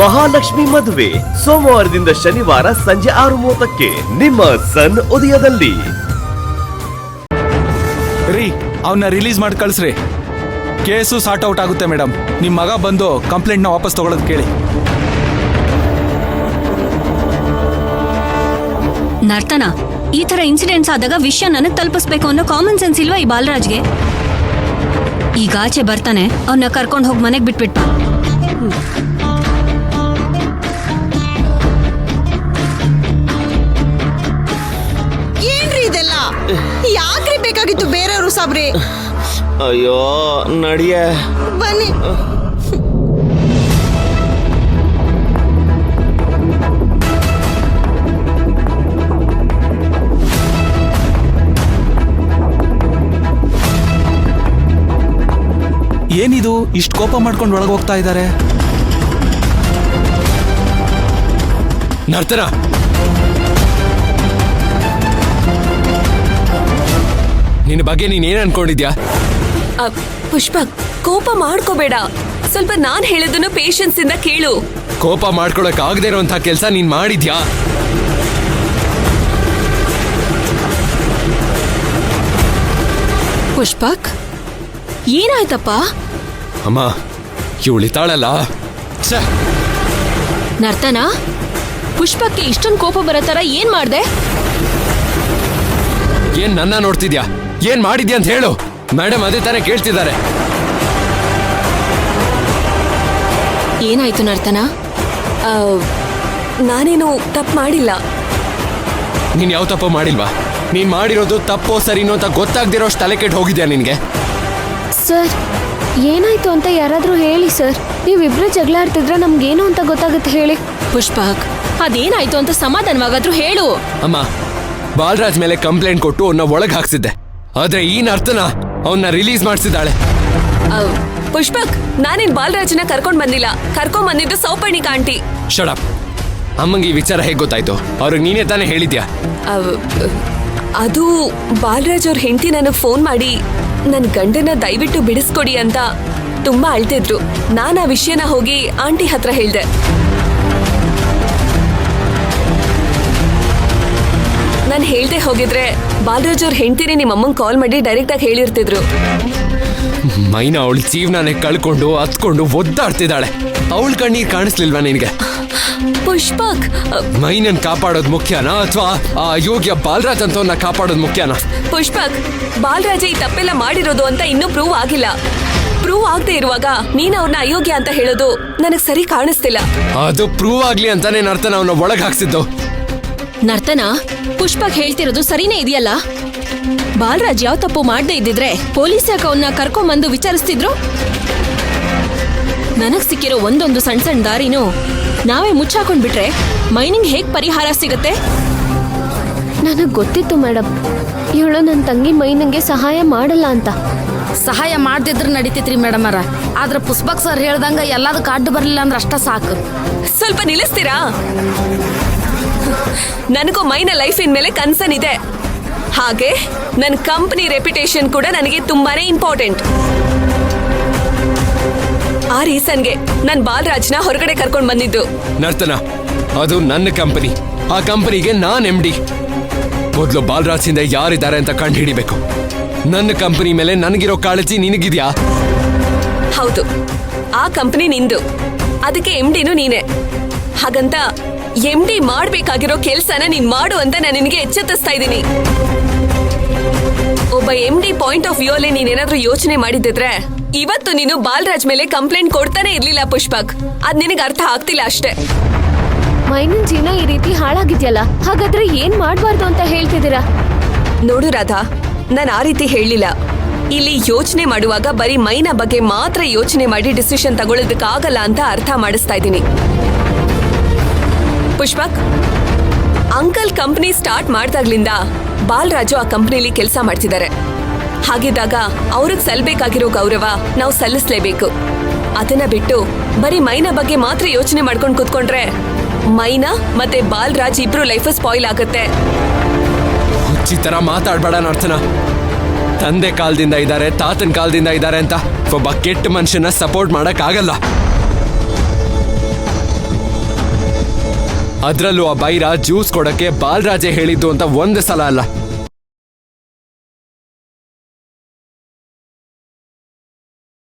ಮಹಾಲಕ್ಷ್ಮಿ ಮದುವೆ ಸೋಮವಾರದಿಂದ ಶನಿವಾರ ಸಂಜೆ 6:30ಕ್ಕೆ ನಿಮ್ಮ ಸನ್ ಉದಯದಲ್ಲಿ. ರೀ ಅವನ್ನ ರಿಲೀಸ್ ಮಾಡಿ ಕಳಿಸ್ರಿ. ಕೇಸು ಸಾರ್ಟ್ ಔಟ್ ಆಗುತ್ತೆ ಮೇಡಮ್. ನಿಮ್ಮ ಮಗ ಬಂದು ಕಂಪ್ಲೇಂಟ್ನ ವಾಪಸ್ ತಗೊಳ್ಳೋದು ಕೇಳಿ. ನರ್ತನ, ಈ ತರ ಇನ್ಸಿಡೆಂಟ್ಸ್ ಆದಾಗ ವಿಷಯ ನನಗೆ ತಲುಪಿಸ್ಬೇಕು ಅನ್ನೋ ಕಾಮನ್ ಸೆನ್ಸ್ ಇಲ್ವಾ ಈ ಬಾಲರಾಜ್ಗೆ? ಈಗ ಆಚೆ ಬರ್ತಾನೆ, ಅವನ್ನ ಕರ್ಕೊಂಡು ಹೋಗಿ ಮನೆಗೆ ಬಿಟ್ಬಿಟ್ಟ. ಏನ್ರಿ ಇದೆಲ್ಲ? ಯಾಕ್ರಿ ಬೇಕಾಗಿತ್ತು ಬೇರೆಯವರು ಸಾಬ್ರಿ? ಅಯ್ಯೋ ನಡಿಯ ಬನ್ನಿ. ಏನಿದು ಇಷ್ಟು ಕೋಪ ಮಾಡ್ಕೊಂಡು ಒಳಗೆ ಹೋಗ್ತಾ ಇದ್ದಾರೆ? ನರ್ತನ, ನಿನ್ನ ಬಗ್ಗೆ ನೀನ್ ಏನ್ ಅನ್ಕೊಂಡಿದ್ಯಾ? ಪುಷ್ಪಕ್, ಕೋಪ ಮಾಡ್ಕೋಬೇಡ. ಸ್ವಲ್ಪ ನಾನ್ ಹೇಳೋದನ್ನು ಪೇಷನ್ಸ್ ಇಂದ ಕೇಳು. ಕೋಪ ಮಾಡ್ಕೊಳಕ್ ಆಗದೆ ಇರೋಂಥ ಕೆಲ್ಸ ನೀನ್ ಮಾಡಿದ್ಯಾ? ಪುಷ್ಪಕ್, ಏನಾಯ್ತಪ್ಪ? ಅಮ್ಮ, ಇವಳಿತಾಳಲ್ಲ. ನರ್ತನ, ಪುಷ್ಪಕ್ಕೆ ಇಷ್ಟೊಂದು ಕೋಪ ಬರೋ ತರ ಏನ್ ಮಾಡ್ದೆ? ಏನ್ ನನ್ನ ನೋಡ್ತಿದ್ಯಾ? ಏನ್ ಮಾಡಿದ್ಯಾ ಅಂತ ಹೇಳು. ಮೇಡಮ್ ಅದೇ ತಾನೇ ಕೇಳ್ತಿದ್ದಾರೆ. ಏನಾಯ್ತು ನರ್ತನ? ನಾನೇನು ತಪ್ಪು ಮಾಡಿಲ್ಲ. ನೀನ್ ಯಾವ ತಪ್ಪು ಮಾಡಿಲ್ವಾ? ನೀನ್ ಮಾಡಿರೋದು ತಪ್ಪೋ ಸರಿನೋ ಅಂತ ಗೊತ್ತಾಗ್ದಿರೋಷ್ಟು ತಲೆ ಕೆಟ್ಟು ಹೋಗಿದ್ಯಾ ನಿನ್ಗೆ? ಸರ್, ಏನಾಯ್ತು ಅಂತ ಯಾರಾದ್ರೂ ಹೇಳಿ ಸರ್. ನೀವಿಬ್ರು ಜಗಳ ಆಡ್ತಿದ್ರೆ ನಮ್ಗೇನು ಅಂತ ಗೊತ್ತಾಗುತ್ತೆ ಹೇಳಿ. ಪುಷ್ಪಕ್, ಅದೇನಾಯ್ತು ಅಂತ ಸಮಾಧಾನವಾಗಾದ್ರೂ ಹೇಳು. ಅಮ್ಮ, ಬಾಲರಾಜ್ ಮೇಲೆ ಕಂಪ್ಲೇಂಟ್ ಕೊಟ್ಟು ಅವನ್ನ ಒಳಗ್ ಹಾಕ್ಸಿದ್ದೆ. ಆದ್ರೆ ಈ ನರ್ತನ ಅವನ್ನ ರಿಲೀಸ್ ಮಾಡಿಸಿದಾಳೆ. ಪುಷ್ಪಕ್, ನಾನೇನ್ ಬಾಲರಾಜನ ಕರ್ಕೊಂಡ್ ಬಂದಿಲ್ಲ. ಕರ್ಕೊಂಡ್ ಬಂದಿದ್ದು ಸೌಪರ್ಣಿಕ ಆಂಟಿ. ಶಡಪ್. ಅಮ್ಮಂಗೆ ಈ ವಿಚಾರ ಹೇಗ್ ಗೊತ್ತಾಯ್ತು? ಅವ್ರಿಗೆ ನೀನೇ ತಾನೇ ಹೇಳಿದ್ಯಾ? ಅದು ಬಾಲರಾಜ್ ಅವ್ರ ಹೆಂಡತಿ ನನಗೆ ಫೋನ್ ಮಾಡಿ ನನ್ ಗಂಡನ ದಯವಿಟ್ಟು ಬಿಡಿಸ್ಕೊಡಿ ಅಂತ ತುಂಬಾ ಅಳ್ತಿದ್ರು. ನಾನು ಆ ವಿಷಯನ ಹೋಗಿ ಆಂಟಿ ಹತ್ರ ಹೇಳ್ದೆ. ನಾನು ಹೇಳ್ದೆ ಹೋಗಿದ್ರೆ ಬಾಲರಾಜ್ ಅವ್ರ ಹೆಂಡತಿನೇ ನಿಮ್ಮ ಅಮ್ಮಂಗೆ ಕಾಲ್ ಮಾಡಿ ಡೈರೆಕ್ಟ್ ಆಗಿ ಹೇಳಿರ್ತಿದ್ರು. ಮೈನಾ ಅವಳ ಜೀವನನೇ ಕಳ್ಕೊಂಡು ಹತ್ಕೊಂಡು ಒದ್ದಾಡ್ತಿದ್ದಾಳೆ. ಅವಳ ಕಣ್ಣೀರ್ ಕಾಣಿಸ್ಲಿಲ್ವಾ ನಿನ್ಗೆ? ಪುಷ್ಪಕ್, ಮೈನನ್ ಕಾಪಾಡೋದು ಮುಖ್ಯನಾ ಅಥವಾ ಆ ಯೋಗ್ಯ ಬಾಲರಾಜ್ ಅಂತವನ್ನ ಕಾಪಾಡೋದು ಮುಖ್ಯನಾ? ಪುಷ್ಪಕ್, ಬಾಲರಾಜ ಈ ತಪ್ಪೆಲ್ಲ ಮಾಡಿರೋದು ಅಂತ ಇನ್ನೂ ಪ್ರೂವ್ ಆಗಿಲ್ಲ. ಪ್ರೂವ್ ಆಗದೆ ಇರುವಾಗ ನೀನ್ ಅವ್ರನ್ನ ಅಯೋಗ್ಯ ಅಂತ ಹೇಳೋದು ನನಗ್ ಸರಿ ಕಾಣಿಸ್ತಿಲ್ಲ. ಅದು ಪ್ರೂವ್ ಆಗ್ಲಿ ಅಂತಾನೆ ನರ್ತನ ಅವನ್ನ ಒಳಗ್ ಹಾಕ್ಸಿದ್ದು. ನರ್ತನ, ಪುಷ್ಪಕ್ ಹೇಳ್ತಿರೋದು ಸರಿನೇ ಇದೆಯಲ್ಲ? ಬಾಲರಾಜ್ ಯಾವ ತಪ್ಪು ಮಾಡದೇ ಇದ್ದಿದ್ರೆ ಪೊಲೀಸ್ ಯಾಕೆ ಅವನ್ನ ಕರ್ಕೊಂಬಂದು ವಿಚಾರಿಸ್ತಿದ್ರು? ನನಗ್ ಸಿಕ್ಕಿರೋ ಒಂದೊಂದು ಸಣ್ಣ ಸಣ್ಣ ದಾರಿನೂ ನಾವೇ ಮುಚ್ಚಾಕೊಂಡ್ಬಿಟ್ರೆ ಮೈನಿಂಗ್ ಹೇಗ್ ಪರಿಹಾರ ಸಿಗತ್ತೆ? ನನಗ್ ಗೊತ್ತಿತ್ತು ಮೇಡಮ್, ಇವಳು ನನ್ನ ತಂಗಿ ಮೈನಿಂಗ್ಗೆ ಸಹಾಯ ಮಾಡಲ್ಲ ಅಂತ. ಸಹಾಯ ಮಾಡ್ದಿದ್ರೆ ನಡೀತಿತ್ರಿ ಮೇಡಮ್ ಅರ. ಆದ್ರೆ ಪುಷ್ಪಕ್ ಸರ್ ಹೇಳ್ದಂಗ ಎಲ್ಲದಕ್ಕೆ ಅಡ್ಡು ಬರ್ಲಿಲ್ಲ ಅಂದ್ರೆ ಅಷ್ಟ ಸಾಕು. ಸ್ವಲ್ಪ ನಿಲ್ಲಿಸ್ತೀರಾ? ನನಗೂ ಮೈನ ಲೈಫಿನ ಮೇಲೆ ಕನ್ಸರ್ನ್ ಇದೆ. ಹಾಗೆ ನನ್ನ ಕಂಪನಿ ರೆಪ್ಯುಟೇಷನ್ ಕೂಡ ನನಗೆ ತುಂಬಾನೇ ಇಂಪಾರ್ಟೆಂಟ್. ಆ ರೀಸನ್ಗೆ ನಾನು ಬಾಲರಾಜ್ನ ಹೊರಗಡೆ ಕರ್ಕೊಂಡು ಬಂದಿದ್ದು. ನರ್ತನ, ಅದು ನನ್ನ ಕಂಪನಿ. ಆ ಕಂಪನಿಗೆ ನಾನ್ MD. ಮೊದಲು ಬಾಲರಾಜ್ ಇಂದ ಯಾರಿದ್ದಾರೆ ಅಂತ ಕಂಡು ಹಿಡಿಬೇಕು. ನನ್ನ ಕಂಪನಿ ಮೇಲೆ ನನಗಿರೋ ಕಾಳಜಿ ನಿನಗಿದ್ಯಾ? ಹೌದು, ಆ ಕಂಪನಿ ನಿಂದು, ಅದಕ್ಕೆ MDನೂ ನೀನೆ. ಹಾಗಂತ MD ಮಾಡ್ಬೇಕಾಗಿರೋ ಕೆಲ್ಸನ ನೀನ್ ಮಾಡು ಅಂತ ನಾನು ನಿನಗೆ ಎಚ್ಚೆತ್ತಿಸ್ತಾ ಇದ್ದೀನಿ. ಒಬ್ಬ MD ಪಾಯಿಂಟ್ ಆಫ್ ವ್ಯೂ ಅಲ್ಲಿ ನೀನೇನಾದ್ರೂ ಯೋಚನೆ ಮಾಡಿದ್ರೆ ಇವತ್ತು ನೀನು ಬಾಲರಾಜ್ ಮೇಲೆ ಕಂಪ್ಲೇಂಟ್ ಕೊಡ್ತಾನೆ ಇರ್ಲಿಲ್ಲ ಪುಷ್ಪಕ್. ಅದ್ ನಿನಗೆ ಅರ್ಥ ಆಗ್ತಿಲ್ಲ ಅಷ್ಟೇ. ಮೈನಿನ್ ಜೀವನ ಈ ರೀತಿ ಹಾಳಾಗಿದ್ಯಲ್ಲ, ಹಾಗಾದ್ರೆ ಏನ್ ಮಾಡ್ಬಾರ್ದು ಅಂತ ಹೇಳ್ತಿದ್ದೀರಾ? ನೋಡು ರಾಧಾ, ನಾನು ಆ ರೀತಿ ಹೇಳಲಿಲ್ಲ. ಇಲ್ಲಿ ಯೋಚನೆ ಮಾಡುವಾಗ ಬರೀ ಮೈನ ಬಗ್ಗೆ ಮಾತ್ರ ಯೋಚನೆ ಮಾಡಿ ಡಿಸಿಷನ್ ತಗೊಳ್ಳೋದಕ್ಕಾಗಲ್ಲ ಅಂತ ಅರ್ಥ ಮಾಡಿಸ್ತಾ ಇದ್ದೀನಿ. ಪುಷ್ಪಕ್, ಅಂಕಲ್ ಕಂಪನಿ ಸ್ಟಾರ್ಟ್ ಮಾಡ್ದಾಗ್ಲಿಂದ ಬಾಲರಾಜು ಆ ಕಂಪನಿಲಿ ಕೆಲಸ ಮಾಡ್ತಿದ್ದಾರೆ. ಹಾಗಿದ್ದಾಗ ಅವ್ರಿಗೆ ಸಲ್ಲಬೇಕಾಗಿರೋ ಗೌರವ ನಾವು ಸಲ್ಲಿಸಲೇಬೇಕು. ಅದನ್ನ ಬಿಟ್ಟು ಬರೀ ಮೈನಾ ಬಗ್ಗೆ ಮಾತ್ರ ಯೋಚನೆ ಮಾಡ್ಕೊಂಡು ಕೂತ್ಕೊಂಡ್ರೆ ಮೈನಾ ಮತ್ತೆ ಬಾಲರಾಜ್ ಇಬ್ರು ಲೈಫ್ ಸ್ಪಾಯಿಲ್ ಆಗುತ್ತೆ. ಹುಚ್ಚಿ ತರ ಮಾತಾಡ್ಬೇಡ ನರ್ತನ. ತಂದೆ ಕಾಲದಿಂದ ಇದ್ದಾರೆ, ತಾತನ ಕಾಲದಿಂದ ಇದ್ದಾರೆ ಅಂತ ಒಬ್ಬ ಕೆಟ್ಟ ಮನುಷ್ಯನ ಸಪೋರ್ಟ್ ಮಾಡಕ್ ಆಗಲ್ಲ. ಅದ್ರಲ್ಲೂ ಆ ಬೈರ ಜ್ಯೂಸ್ ಕೊಡಕ್ಕೆ ಬಾಲ್ರಾಜೆ ಹೇಳಿದ್ದು ಅಂತ ಒಂದೇ ಸಲ ಅಲ್ಲ